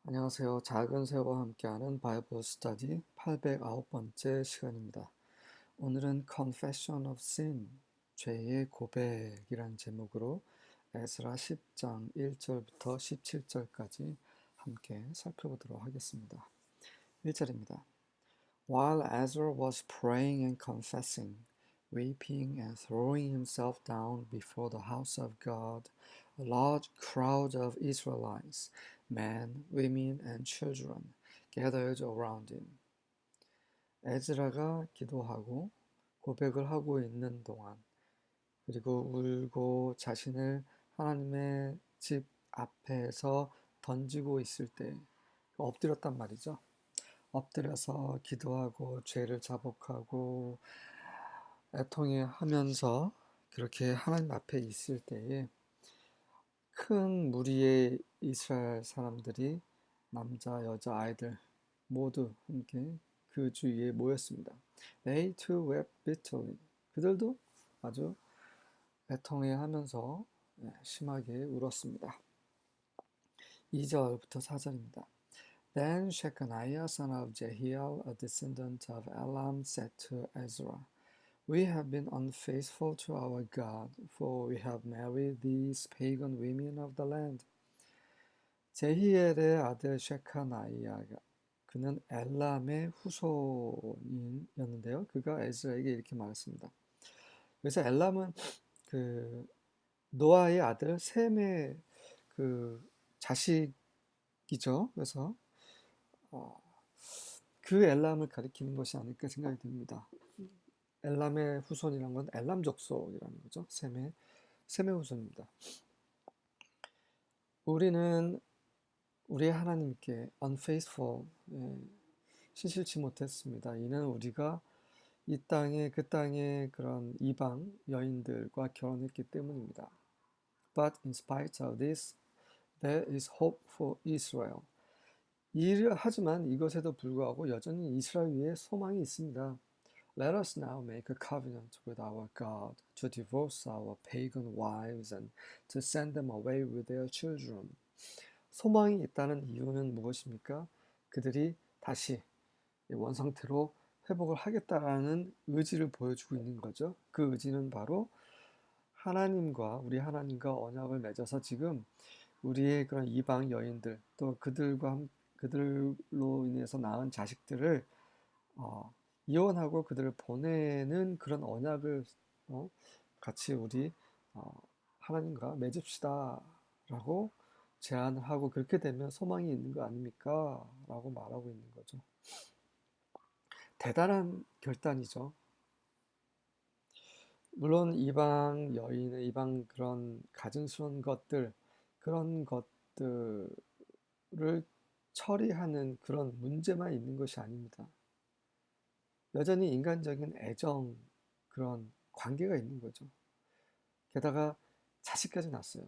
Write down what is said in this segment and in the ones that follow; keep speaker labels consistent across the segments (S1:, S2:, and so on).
S1: 안녕하세요. 작은 새우와 함께하는 바이블 스터디 809번째 시간입니다. 오늘은 Confession of Sin, 죄의 고백이란 제목으로 에스라 10장 1절부터 17절까지 함께 살펴보도록 하겠습니다. 1절입니다. While Ezra was praying and confessing, weeping and throwing himself down before the house of God, a large crowd of Israelites, men, women, and children, gathered around him. 에즈라가 기도하고 고백을 하고 있는 동안, 그리고 울고 자신을 하나님의 집 앞에서 던지고 있을 때 엎드렸단 말이죠. 엎드려서 기도하고 죄를 자복하고 애통해 하면서 그렇게 하나님 앞에 있을 때에 큰 무리의 이스라엘 사람들이 남자, 여자, 아이들 모두 함께 그 주위에 모였습니다. They too wept bitterly. 그들도 아주 애통해 하면서 심하게 울었습니다. 2절부터 4절입니다. Then Shechaniah son of Jehiel, a descendant of Elam, said to Ezra, We have been unfaithful to our God, for we have married these pagan women of the land. 제히엘의 아들 셰카나이아가 그는 엘람의 후손이었는데요. 그가 에스라에게 이렇게 말했습니다. 그래서 엘람은 그 노아의 아들 셈의 그 자식이죠. 그래서 그 엘람을 가리키는 것이 아닐까 생각이 듭니다. 엘람의 후손이란 건 엘람 족속이라는 거죠. 셈의 후손입니다. 우리는 우리의 하나님께 unfaithful, 신실치 못했습니다. 이는 우리가 이 땅에 그 땅의 그런 이방 여인들과 결혼했기 때문입니다. But in spite of this, there is hope for Israel. 하지만 이것에도 불구하고 여전히 이스라엘 위에 소망이 있습니다. Let us now make a covenant with our God to divorce our pagan wives and to send them away with their children. 소망이 있다는 이유는 무엇입니까? 그들이 다시 원상태로 회복을 하겠다라는 의지를 보여주고 있는 거죠. 그 의지는 바로 우리 하나님과 언약을 맺어서 지금 우리의 그런 이방 여인들 또 그들로 인해서 낳은 자식들을 이혼하고 그들을 보내는 그런 언약을 같이 우리 하나님과 맺읍시다라고 제안을 하고 그렇게 되면 소망이 있는 거 아닙니까? 라고 말하고 있는 거죠. 대단한 결단이죠. 물론 이방 여인의 이방 그런 가증스러운 그런 것들을 처리하는 그런 문제만 있는 것이 아닙니다. 여전히 인간적인 애정, 그런 관계가 있는 거죠. 게다가 자식까지 낳았어요.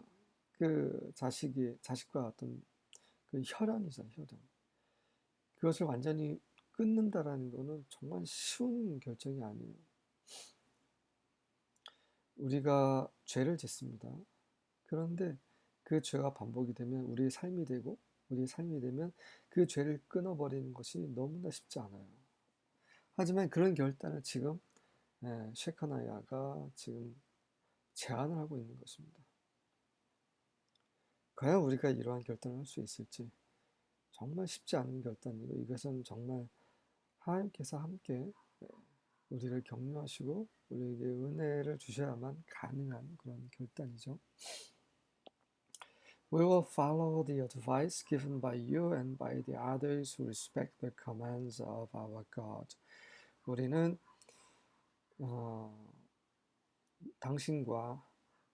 S1: 그 자식과 어떤 그 혈연이죠, 혈연. 그것을 완전히 끊는다라는 거는 정말 쉬운 결정이 아니에요. 우리가 죄를 짓습니다. 그런데 그 죄가 반복이 되면 우리의 삶이 되면 그 죄를 끊어버리는 것이 너무나 쉽지 않아요. 하지만 그런 결단을 지금 셰카나야가 지금 제안을 하고 있는 것입니다. 과연 우리가 이러한 결단을 할 수 있을지 정말 쉽지 않은 결단이고 이것은 정말 하나님께서 함께 우리를 격려하시고 우리에게 은혜를 주셔야만 가능한 그런 결단이죠. We will follow the advice given by you and by the others who respect the commands of our God. 우리는 당신과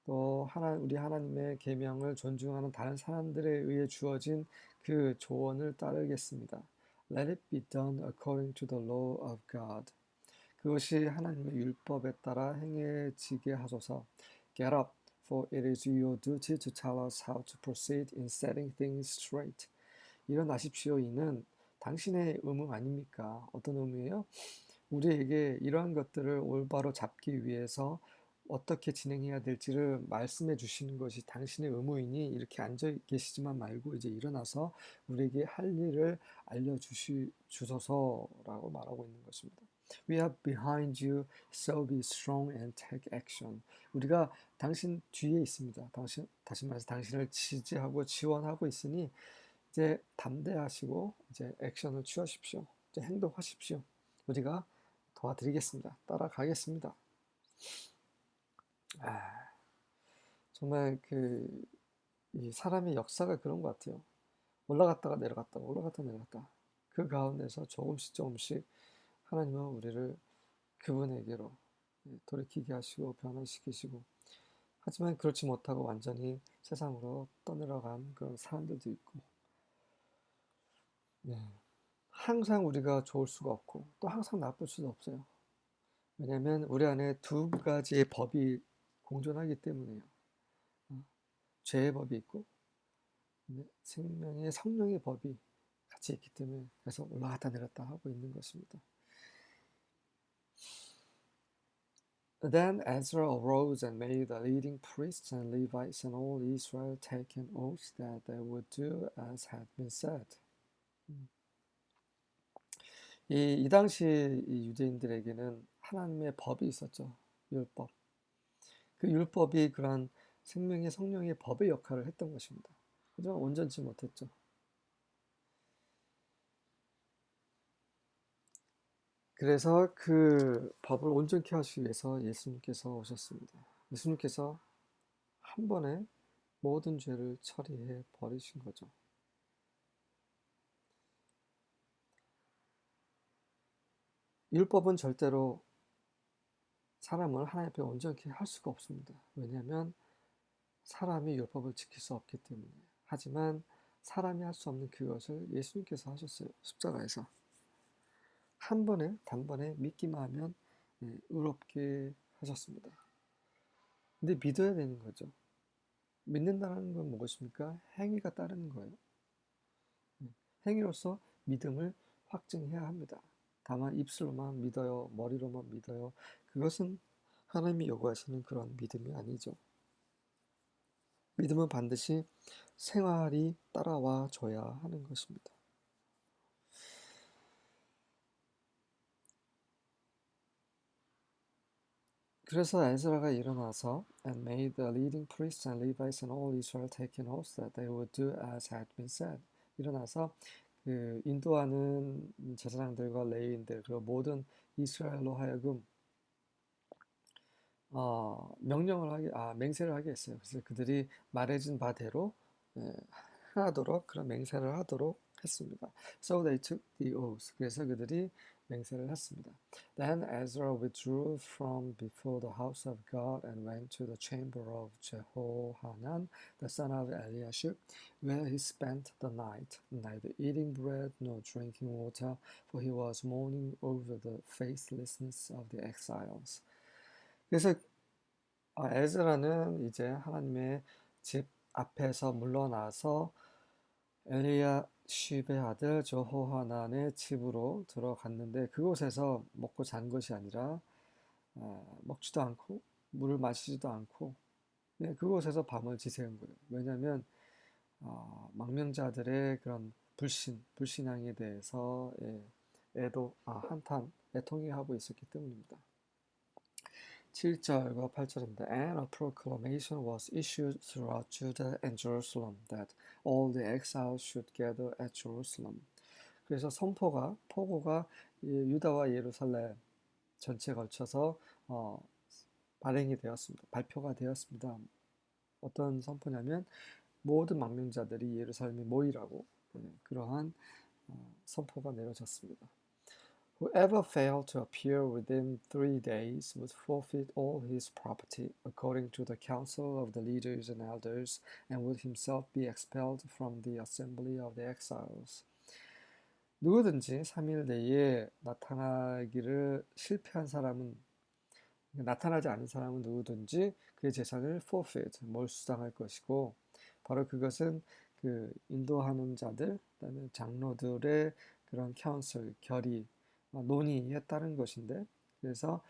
S1: 또 우리 하나님의 계명을 존중하는 다른 사람들에 의해 주어진 그 조언을 따르겠습니다. Let it be done according to the law of God. 그것이 하나님의 율법에 따라 행해지게 하소서. Get up, for it is your duty to tell us how to proceed in setting things straight. 일어나십시오. 이는 당신의 의무 아닙니까? 어떤 의무예요? 우리에게 이러한 것들을 올바로 잡기 위해서 어떻게 진행해야 될지를 말씀해 주시는 것이 당신의 의무이니 이렇게 앉아 계시지만 말고 이제 일어나서 우리에게 할 일을 주소서라고 말하고 있는 것입니다. We are behind you, so be strong and take action. 우리가 당신 뒤에 있습니다. 다시 말해서 당신을 지지하고 지원하고 있으니 이제 담대하시고 이제 액션을 취하십시오. 이제 행동하십시오. 우리가 도와드리겠습니다. 따라가겠습니다. 아, 정말 이 사람의 역사가 그런 것 같아요. 올라갔다가 내려갔다가 올라갔다 내려갔다. 그 가운데서 조금씩 조금씩 하나님은 우리를 그분에게로 돌이키게 하시고 변화시키시고 하지만 그렇지 못하고 완전히 세상으로 떠내려간 그런 사람들도 있고 네. 항상 우리가 좋을 수가 없고 또 항상 나쁠 수도 없어요. 왜냐하면 우리 안에 두 가지의 법이 공존하기 때문에요. 어, 죄의 법이 있고 생명의 성령의 법이 같이 있기 때문에 그래서 올라갔다 내렸다 하고 있는 것입니다. Then Ezra arose and made the leading priests and Levites and all Israel take an oath that they would do as had been said. 이 당시 이 유대인들에게는 하나님의 법이 있었죠. 율법. 그 율법이 그러한 생명의 성령의 법의 역할을 했던 것입니다. 하지만 온전치 못했죠. 그래서 그 법을 온전케 하시기 위해서 예수님께서 오셨습니다. 예수님께서 한 번에 모든 죄를 처리해 버리신 거죠. 율법은 절대로 사람을 하나님 앞에 온전케 할 수가 없습니다. 왜냐하면 사람이 율법을 지킬 수 없기 때문에. 하지만 사람이 할 수 없는 그것을 예수님께서 하셨어요. 십자가에서. 한 번에 단번에 믿기만 하면 의롭게 하셨습니다. 근데 믿어야 되는 거죠. 믿는다는 건 무엇입니까? 행위가 따르는 거예요. 행위로서 믿음을 확증해야 합니다. 다만 입술로만 믿어요, 머리로만 믿어요. 그것은 하나님이 요구하시는 그런 믿음이 아니죠. 믿음은 반드시 생활이 따라와 줘야 하는 것입니다. 그래서 에스라가 일어나서 and made the leading priests and Levites and all Israel take an oath that they would do as had been said. 일어나서 그 인도하는 제사장들과 레위인들 그리고 모든 이스라엘로 하여금 맹세를 하게 했어요. 그래서 그들이 말해준 바대로 예, 하도록 그런 맹세를 하도록 했습니다. So they took the oath. 그래서 그들이 맹세를 했습니다. Then Ezra withdrew from before the house of God and went to the chamber of Jehohanan, the son of Eliashib, where he spent the night, neither eating bread nor drinking water, for he was mourning over the faithlessness of the exiles. 그래서 에스라는 이제 하나님의 집 앞에서 물러나서 엘리야십의 아들 저호하난의 집으로 들어갔는데 그곳에서 먹고 잔 것이 아니라 먹지도 않고 물을 마시지도 않고 그곳에서 밤을 지새운 거예요. 왜냐하면 망명자들의 그런 불신앙에 대해서 한탄, 애통해 하고 있었기 때문입니다. 7절과 8절입니다. And a proclamation was issued throughout Judah and Jerusalem that all the exiles should gather at Jerusalem. 그래서 포고가 유다와 예루살렘 전체에 걸쳐서 발행이 되었습니다. 발표가 되었습니다. 어떤 선포냐면 모든 망명자들이 예루살렘에 모이라고 그러한 선포가 내려졌습니다. Whoever failed to appear within 3 days would forfeit all his property, according to the counsel of the leaders and elders, and would himself be expelled from the assembly of the exiles. 누구든지 3일 내에 나타나기를 실패한 사람은 나타나지 않은 사람은 누구든지 그의 재산을 forfeit, 몰수당할 것이고 바로 그것은 그 인도하는 자들, 그다음에 장로들의 그런 카운슬, 결의, 논의에 따른 것인데 그래서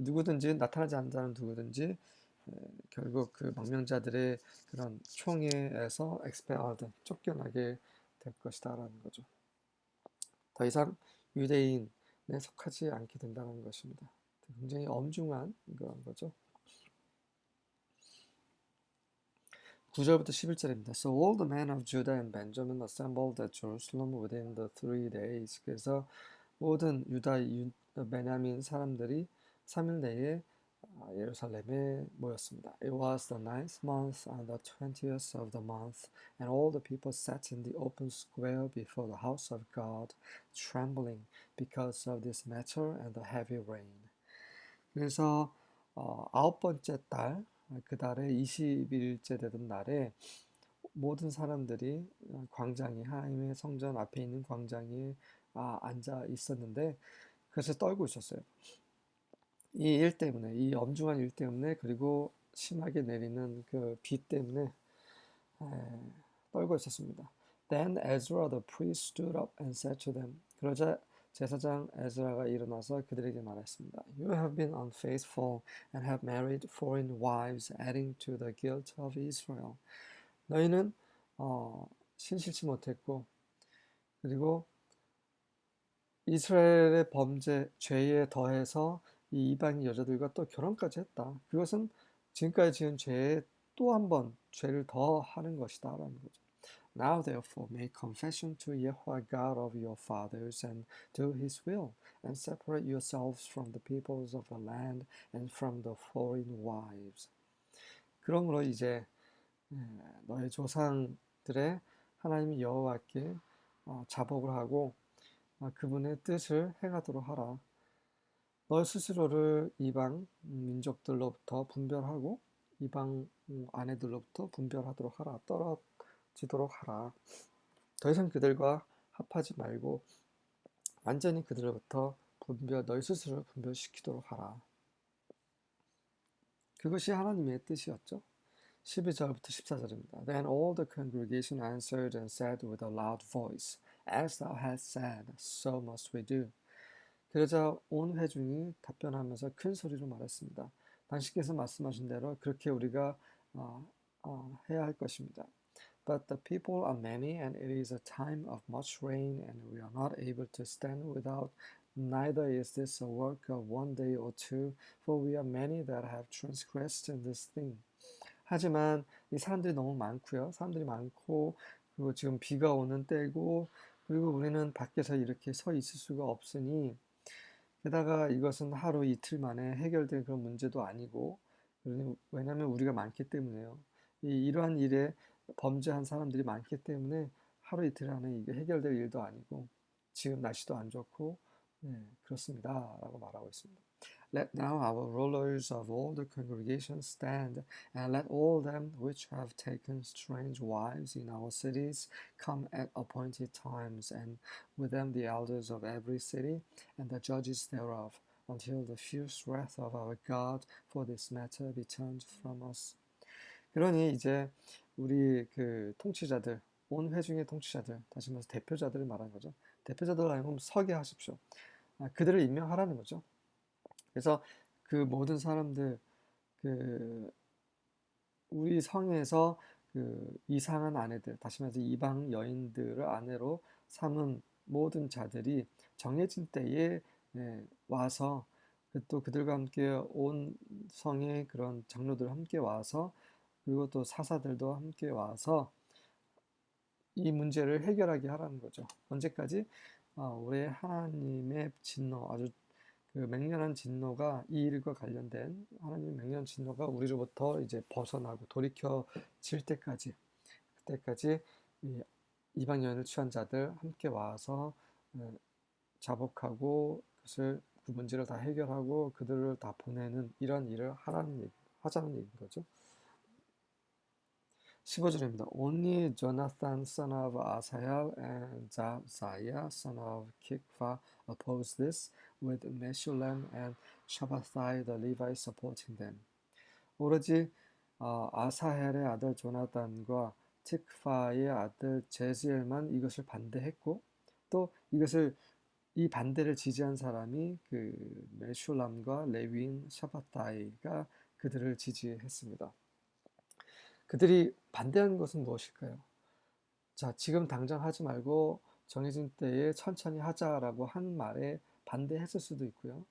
S1: 누구든지 나타나지 않는 자는 누구든지 결국 그 망명자들의 그런 총회에서 expelled, 쫓겨나게 될 것이다라는 거죠. 더 이상 유대인에 속하지 않게 된다는 것입니다. 굉장히 엄중한 그런 거죠. 9절부터 11절입니다. So all the men of Judah and Benjamin assembled at Jerusalem within the 3 days. 그래서 모든 유다, 베냐민 사람들이 3일 내에 예루살렘에 모였습니다. It was the 9th month on the 20th of the month, and all the people sat in the open square before the house of God, trembling because of this matter and the heavy rain. 그래서 9번째 달, 그 달에 20일째 되던 날에 모든 사람들이 광장에, 하나님의 성전 앞에 있는 광장에 앉아 있었는데 그래서 떨고 있었어요. 이 일 때문에, 이 엄중한 일 때문에, 그리고 심하게 내리는 그 비 때문에 떨고 있었습니다. Then Ezra the priest stood up and said to them. 그러자 제사장 에스라가 일어나서 그들에게 말했습니다. You have been unfaithful and have married foreign wives, adding to the guilt of Israel. 너희는 신실치 못했고, 그리고 이스라엘의 범죄, 죄에 더해서 이 이방인 여자들과 또 결혼까지 했다. 그것은 지금까지 지은 죄에 또 한 번 죄를 더 하는 것이다 라는 거죠. Now therefore make confession to Yahweh God of your fathers and do his will, and separate yourselves from the peoples of the land and from the foreign wives. 그러므로 이제 너의 조상들의 하나님 여호와께 자복을 하고 그분의 뜻을 행하도록 하라. 너 스스로를 이방 민족들로부터 분별하고 이방 아내들로부터 분별하도록 하라. 떨어지도록 하라. 더 이상 그들과 합하지 말고 완전히 그들로부터 너희 스스로를 분별시키도록 하라. 그것이 하나님의 뜻이었죠. 12절부터 14절입니다. Then all the congregation answered and said with a loud voice, As thou hast said, so must we do. 그러자 온 회중이 답변하면서 큰 소리로 말했습니다. 당신께서 말씀하신 대로 그렇게 우리가 해야 할 것입니다. But the people are many, and it is a time of much rain, and we are not able to stand without. Neither is this a work of one day or two, for we are many that have transgressed in this thing. 하지만 이 사람들이 너무 많고요. 사람들이 많고 그리고 지금 비가 오는 때고 그리고 우리는 밖에서 이렇게 서 있을 수가 없으니 게다가 이것은 하루 이틀 만에 해결된 그런 문제도 아니고 왜냐하면 우리가 많기 때문에요. 이러한 일에 범죄한 사람들이 많기 때문에 하루 이틀 안에 이게 해결될 일도 아니고 지금 날씨도 안 좋고 그렇습니다 라고 말하고 있습니다. Let now our rulers of all the congregation stand, and let all them which have taken strange wives in our cities come at appointed times, and with them the elders of every city, and the judges thereof, until the fierce wrath of our God for this matter be turned from us. 그러니 이제 우리 그 통치자들, 온 회중의 통치자들, 다시 말해서 대표자들을 말하는 거죠. 대표자들 아니면 서게 하십시오. 그들을 임명하라는 거죠. 그래서 그 모든 사람들, 우리 성에서 이상한 아내들, 다시 말해서 이방 여인들을 아내로 삼은 모든 자들이 정해진 때에 와서 또 그들과 함께 온 성의 그런 장로들 함께 와서 그리고 또 사사들도 함께 와서 이 문제를 해결하게 하라는 거죠. 언제까지? 우리 하나님의 진노, 아주 맹렬한 진노가 이 일과 관련된 하나님의 맹렬한 진노가 우리로부터 이제 벗어나고 돌이켜질 때까지 그때까지 이 이방 여인을 취한 자들 함께 와서 자복하고 그것을 그 문제를 다 해결하고 그들을 다 보내는 이런 일을 하자는 얘기인 거죠. 15절입니다. Only Jonathan son of Asahel and Josiah son of Kikva opposed this, with Meshullam and Shabbathai the Levite supporting them. 오로지 아사헬의 아들 조나단과 틱파의 아들 제스엘만 이것을 반대했고 또 이것을 이 반대를 지지한 사람이 그 메슐람과 레위인 샤바타이가 그들을 지지했습니다. 그들이 반대한 것은 무엇일까요? 자, 지금 당장 하지 말고 정해진 때에 천천히 하자라고 한 말에 반대했을 수도 있고요.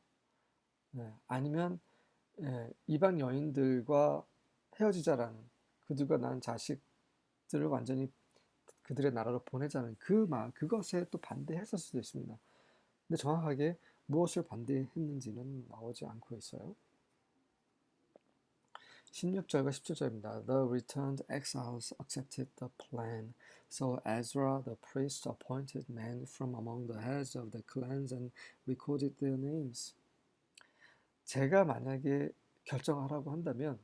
S1: 아니면 이방 여인들과 헤어지자라는, 그들과 낳은 자식들을 완전히 그들의 나라로 보내자는 그 말, 그것에 또 반대했을 수도 있습니다. 근데 정확하게 무엇을 반대했는지는 나오지 않고 있어요. 16절과 17절입니다. The returned exiles accepted the plan. So Ezra the priest appointed men from among the heads of the clans and recorded their names. 제가 만약에 결정하라고 한다면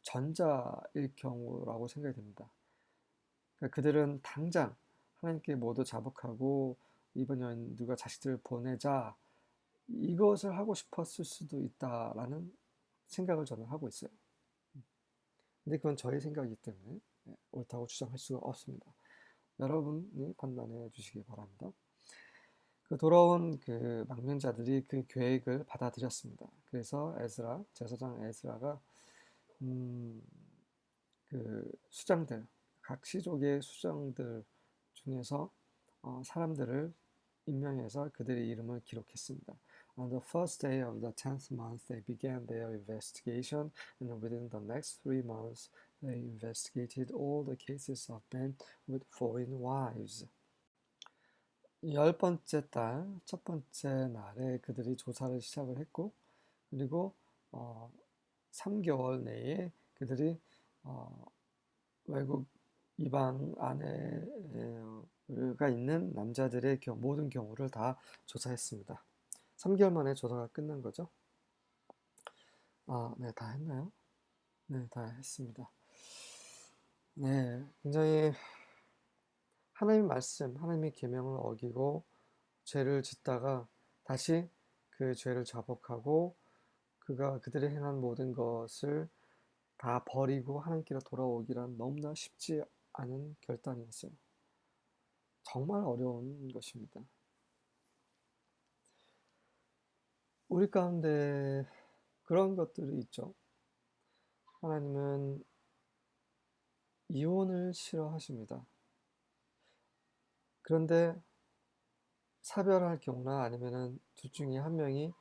S1: 전자일 경우라고 생각이 됩니다. 그러니까 그들은 당장 하나님께 모두 자복하고 이번 여인들과 자식들을 보내자, 이것을 하고 싶었을 수도 있다라는 생각을 저는 하고 있어요. 근데 그건 저의 생각이기 때문에 옳다고 주장할 수가 없습니다. 여러분이 판단해 주시기 바랍니다. 그 돌아온 그 망명자들이 그 계획을 받아들였습니다. 그래서 에스라, 제사장 에스라가 그 수장들, 각 시족의 수장들 중에서 사람들을 임명해서 그들의 이름을 기록했습니다. On the first day of the 10th month, they began their investigation, and within the next 3 months, they investigated all the cases of men with foreign wives. 10번째 달, 첫 번째 날에 그들이 조사를 시작을 했고, 그리고 3개월 내에 그들이 외국 이방 아내가 있는 남자들의 모든 경우를 다 조사했습니다. 3개월 만에 조사가 끝난 거죠. 네, 다 했나요? 네, 다 했습니다. 네, 굉장히 하나님의 말씀, 하나님의 계명을 어기고 죄를 짓다가 다시 그 죄를 자복하고 그들이 행한 모든 것을 다 버리고 하나님께로 돌아오기란 너무나 쉽지 않은 결단이었어요. 정말 어려운 것입니다. 우리 가운데 그런 것들이 있죠. 하나님은 이혼을 싫어하십니다. 그런데 사별할 경우나 아니면은 둘 중에 한 명이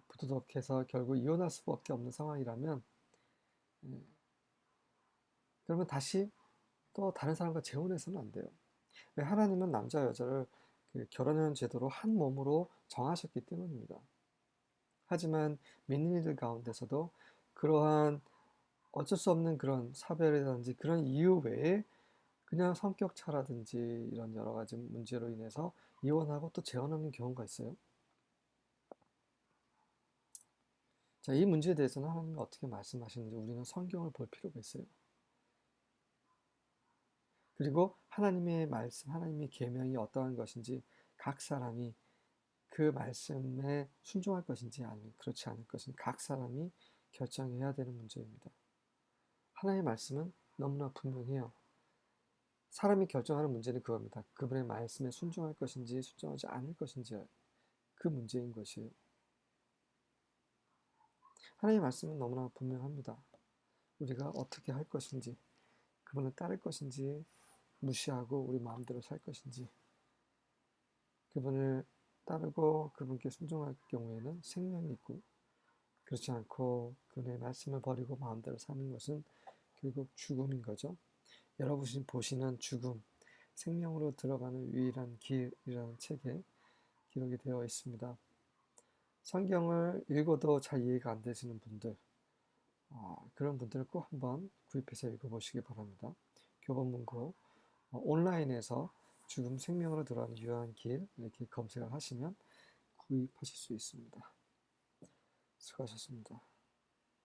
S1: 부도덕해서 결국 이혼할 수밖에 없는 상황이라면 그러면 다시 또 다른 사람과 재혼해서는 안 돼요. 왜? 하나님은 남자 여자를 그 결혼하는 제도로 한 몸으로 정하셨기 때문입니다. 하지만 믿는 이들 가운데서도 그러한 어쩔 수 없는 그런 사별이라든지 그런 이유 외에 그냥 성격 차라든지 이런 여러 가지 문제로 인해서 이혼하고 또 재혼하는 경우가 있어요. 자, 이 문제에 대해서는 하나님이 어떻게 말씀하시는지 우리는 성경을 볼 필요가 있어요. 그리고 하나님의 말씀, 하나님의 계명이 어떠한 것인지 각 사람이 그 말씀에 순종할 것인지 아니면 그렇지 않을 것인지 각 사람이 결정해야 되는 문제입니다. 하나님의 말씀은 너무나 분명해요. 사람이 결정하는 문제는 그겁니다. 그분의 말씀에 순종할 것인지 순종하지 않을 것인지 그 문제인 것이에요. 하나님의 말씀은 너무나 분명합니다. 우리가 어떻게 할 것인지, 그분을 따를 것인지, 무시하고 우리 마음대로 살 것인지, 그분을 따르고 그분께 순종할 경우에는 생명이 있고, 그렇지 않고 그분의 말씀을 버리고 마음대로 사는 것은 결국 죽음인 거죠. 여러분이 보시는 죽음, 생명으로 들어가는 유일한 길이라는 책에 기록이 되어 있습니다. 성경을 읽어도 잘 이해가 안 되시는 분들, 그런 분들은 꼭 한번 구입해서 읽어보시기 바랍니다. 교본문고 온라인에서 죽음 생명으로 들어가는 유일한 길 이렇게 검색을 하시면 구입하실 수 있습니다. 수고하셨습니다.